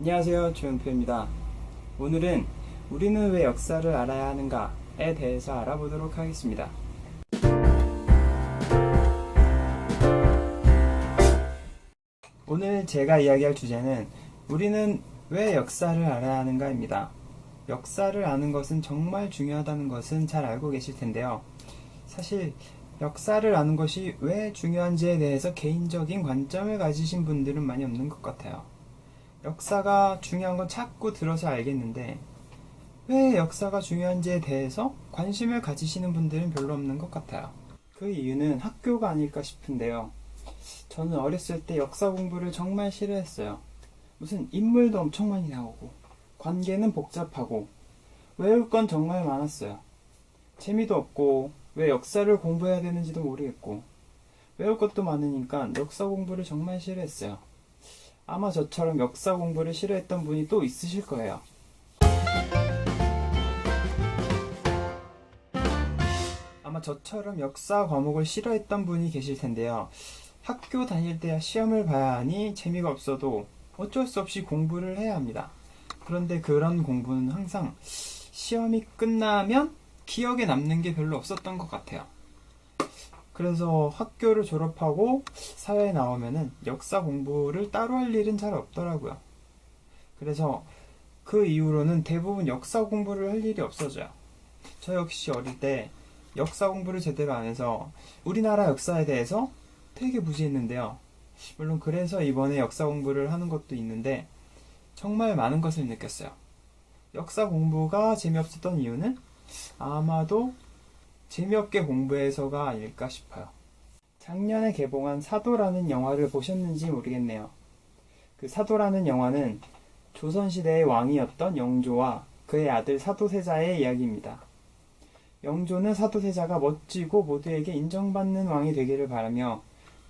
안녕하세요, 조용표입니다. 오늘은 우리는 왜 역사를 알아야 하는가에 대해서 알아보도록 하겠습니다. 오늘 제가 이야기할 주제는 우리는 왜 역사를 알아야 하는가입니다. 역사를 아는 것은 정말 중요하다는 것은 잘 알고 계실 텐데요. 사실 역사를 아는 것이 왜 중요한지에 대해서 개인적인 관점을 가지신 분들은 많이 없는 것 같아요. 역사가 중요한 건 자꾸 들어서 알겠는데 왜 역사가 중요한지에 대해서 관심을 가지시는 분들은 별로 없는 것 같아요. 그 이유는 학교가 아닐까 싶은데요. 저는 어렸을 때 역사 공부를 정말 싫어했어요. 무슨 인물도 엄청 많이 나오고 관계는 복잡하고 외울 건 정말 많았어요. 재미도 없고 왜 역사를 공부해야 되는지도 모르겠고 외울 것도 많으니까 역사 공부를 정말 싫어했어요. 아마 저처럼 역사 공부를 싫어했던 분이 또 있으실 거예요. 아마 저처럼 역사 과목을 싫어했던 분이 계실 텐데요. 학교 다닐 때 시험을 봐야 하니 재미가 없어도 어쩔 수 없이 공부를 해야 합니다. 그런데 그런 공부는 항상 시험이 끝나면 기억에 남는 게 별로 없었던 것 같아요. 그래서 학교를 졸업하고 사회에 나오면은 역사 공부를 따로 할 일은 잘 없더라고요. 그래서 그 이후로는 대부분 역사 공부를 할 일이 없어져요. 저 역시 어릴 때 역사 공부를 제대로 안 해서 우리나라 역사에 대해서 되게 무지했는데요. 물론 그래서 이번에 역사 공부를 하는 것도 있는데 정말 많은 것을 느꼈어요. 역사 공부가 재미없었던 이유는 아마도 재미없게 공부해서가 아닐까 싶어요. 작년에 개봉한 사도라는 영화를 보셨는지 모르겠네요. 그 사도라는 영화는 조선시대의 왕이었던 영조와 그의 아들 사도세자의 이야기입니다. 영조는 사도세자가 멋지고 모두에게 인정받는 왕이 되기를 바라며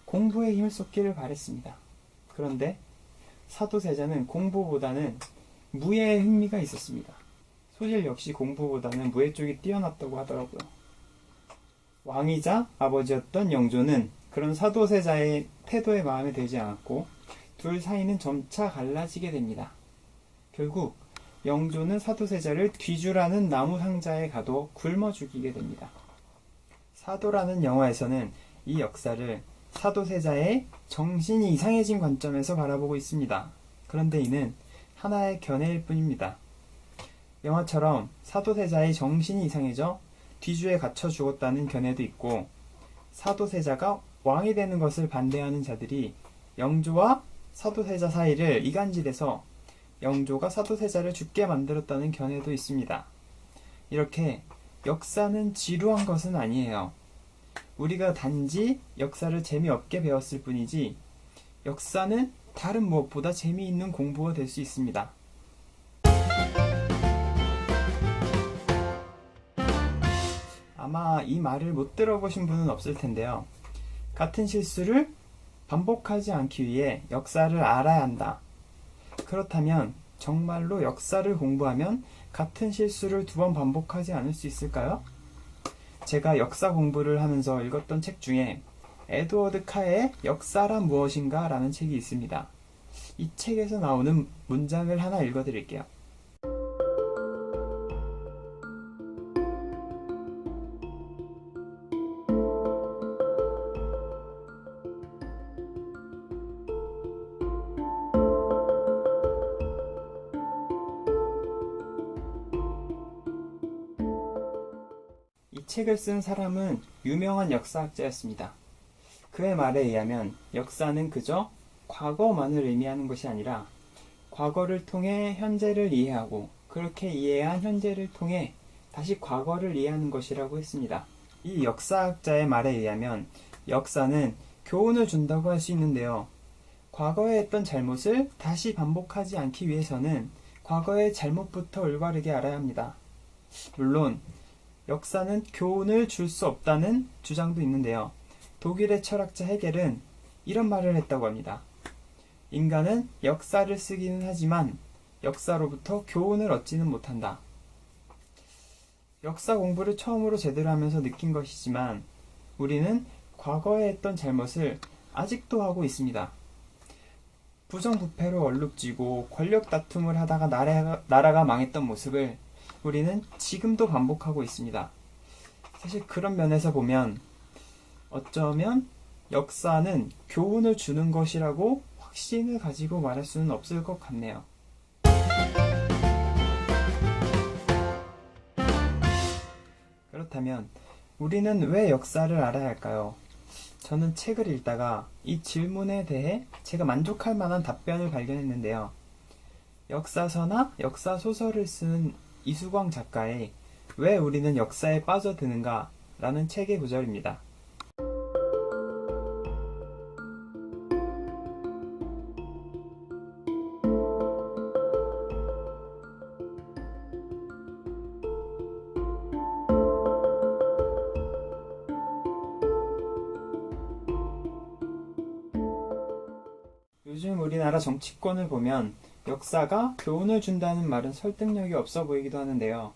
공부에 힘을 쏟기를 바랬습니다. 그런데 사도세자는 공부보다는 무예에 흥미가 있었습니다. 소실 역시 공부보다는 무예 쪽이 뛰어났다고 하더라고요. 왕이자 아버지였던 영조는 그런 사도세자의 태도에 마음에 들지 않았고 둘 사이는 점차 갈라지게 됩니다. 결국 영조는 사도세자를 뒤주라는 나무 상자에 가둬 굶어 죽이게 됩니다. 사도라는 영화에서는 이 역사를 사도세자의 정신이 이상해진 관점에서 바라보고 있습니다. 그런데 이는 하나의 견해일 뿐입니다. 영화처럼 사도세자의 정신이 이상해져 뒤주에 갇혀 죽었다는 견해도 있고 사도세자가 왕이 되는 것을 반대하는 자들이 영조와 사도세자 사이를 이간질해서 영조가 사도세자를 죽게 만들었다는 견해도 있습니다. 이렇게 역사는 지루한 것은 아니에요. 우리가 단지 역사를 재미없게 배웠을 뿐이지 역사는 다른 무엇보다 재미있는 공부가 될 수 있습니다. 아마 이 말을 못 들어보신 분은 없을 텐데요. 같은 실수를 반복하지 않기 위해 역사를 알아야 한다. 그렇다면 정말로 역사를 공부하면 같은 실수를 두 번 반복하지 않을 수 있을까요? 제가 역사 공부를 하면서 읽었던 책 중에 에드워드 카의 역사란 무엇인가 라는 책이 있습니다. 이 책에서 나오는 문장을 하나 읽어드릴게요. 이 책을 쓴 사람은 유명한 역사학자였습니다. 그의 말에 의하면 역사는 그저 과거만을 의미하는 것이 아니라 과거를 통해 현재를 이해하고 그렇게 이해한 현재를 통해 다시 과거를 이해하는 것이라고 했습니다. 이 역사학자의 말에 의하면 역사는 교훈을 준다고 할 수 있는데요. 과거에 했던 잘못을 다시 반복하지 않기 위해서는 과거의 잘못부터 올바르게 알아야 합니다. 물론 역사는 교훈을 줄 수 없다는 주장도 있는데요. 독일의 철학자 헤겔은 이런 말을 했다고 합니다. 인간은 역사를 쓰기는 하지만 역사로부터 교훈을 얻지는 못한다. 역사 공부를 처음으로 제대로 하면서 느낀 것이지만 우리는 과거에 했던 잘못을 아직도 하고 있습니다. 부정부패로 얼룩지고 권력 다툼을 하다가 나라가 망했던 모습을 우리는 지금도 반복하고 있습니다. 사실 그런 면에서 보면 어쩌면 역사는 교훈을 주는 것이라고 확신을 가지고 말할 수는 없을 것 같네요. 그렇다면 우리는 왜 역사를 알아야 할까요? 저는 책을 읽다가 이 질문에 대해 제가 만족할 만한 답변을 발견했는데요. 역사서나 역사소설을 쓰는 이수광 작가의 왜 우리는 역사에 빠져드는가 라는 책의 구절입니다. 요즘 우리나라 정치권을 보면 역사가 교훈을 준다는 말은 설득력이 없어 보이기도 하는데요.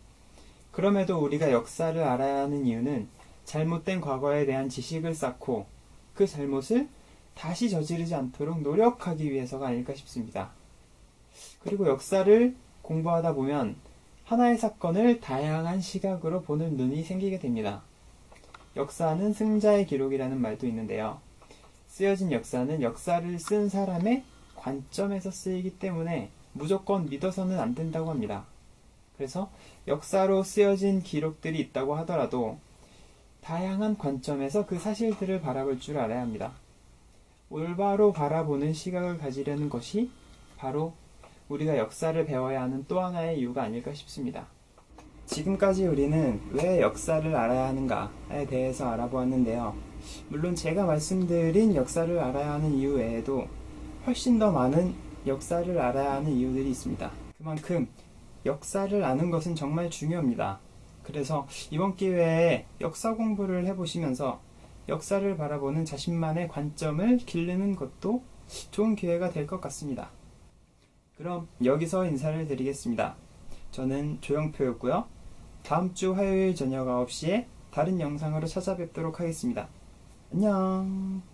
그럼에도 우리가 역사를 알아야 하는 이유는 잘못된 과거에 대한 지식을 쌓고 그 잘못을 다시 저지르지 않도록 노력하기 위해서가 아닐까 싶습니다. 그리고 역사를 공부하다 보면 하나의 사건을 다양한 시각으로 보는 눈이 생기게 됩니다. 역사는 승자의 기록이라는 말도 있는데요. 쓰여진 역사는 역사를 쓴 사람의 관점에서 쓰이기 때문에 무조건 믿어서는 안 된다고 합니다. 그래서 역사로 쓰여진 기록들이 있다고 하더라도 다양한 관점에서 그 사실들을 바라볼 줄 알아야 합니다. 올바로 바라보는 시각을 가지려는 것이 바로 우리가 역사를 배워야 하는 또 하나의 이유가 아닐까 싶습니다. 지금까지 우리는 왜 역사를 알아야 하는가에 대해서 알아보았는데요. 물론 제가 말씀드린 역사를 알아야 하는 이유 외에도 훨씬 더 많은 역사를 알아야 하는 이유들이 있습니다. 그만큼 역사를 아는 것은 정말 중요합니다. 그래서 이번 기회에 역사 공부를 해보시면서 역사를 바라보는 자신만의 관점을 기르는 것도 좋은 기회가 될 것 같습니다. 그럼 여기서 인사를 드리겠습니다. 저는 조영표였고요. 다음 주 화요일 저녁 9시에 다른 영상으로 찾아뵙도록 하겠습니다. 안녕.